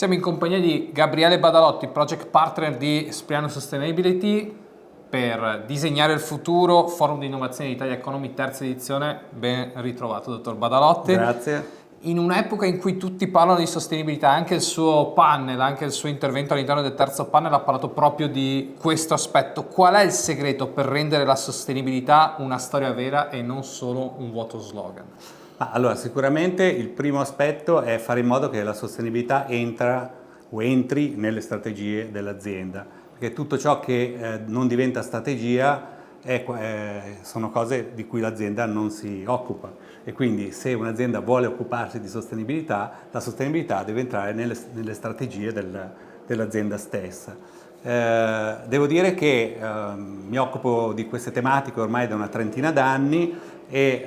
Siamo in compagnia di Gabriele Badalotti, Project Partner di Spriano Sustainability, per disegnare il futuro, Forum di Innovazione Italia Economy, terza edizione. Ben ritrovato, dottor Badalotti. Grazie. In un'epoca in cui tutti parlano di sostenibilità, anche il suo panel, anche il suo intervento all'interno del terzo panel ha parlato proprio di questo aspetto. Qual è il segreto per rendere la sostenibilità una storia vera e non solo un vuoto slogan? Allora, sicuramente il primo aspetto è fare in modo che la sostenibilità entri nelle strategie dell'azienda, perché tutto ciò che non diventa strategia sono cose di cui l'azienda non si occupa, e quindi se un'azienda vuole occuparsi di sostenibilità, la sostenibilità deve entrare nelle strategie dell'azienda stessa. Devo dire che mi occupo di queste tematiche ormai da una trentina d'anni e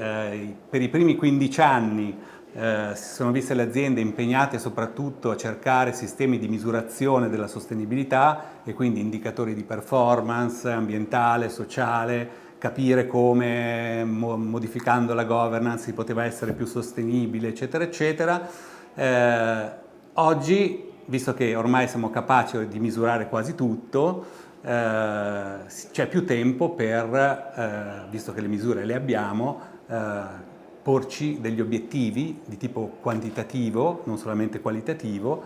per i primi 15 anni si sono viste le aziende impegnate soprattutto a cercare sistemi di misurazione della sostenibilità e quindi indicatori di performance ambientale, sociale, capire come modificando la governance si poteva essere più sostenibile, eccetera, eccetera. Oggi, visto che ormai siamo capaci di misurare quasi tutto, c'è più tempo per, visto che le misure le abbiamo, porci degli obiettivi di tipo quantitativo, non solamente qualitativo,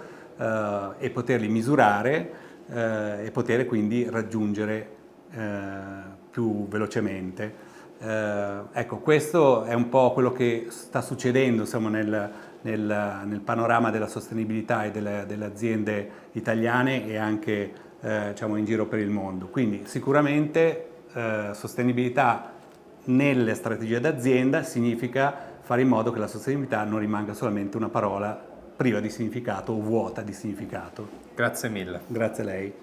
e poterli misurare e poter quindi raggiungere più velocemente. Ecco, questo è un po' quello che sta succedendo, insomma, nel panorama della sostenibilità e delle aziende italiane e anche diciamo in giro per il mondo. Quindi sicuramente sostenibilità nelle strategie d'azienda significa fare in modo che la sostenibilità non rimanga solamente una parola priva di significato o vuota di significato. Grazie mille. Grazie a lei.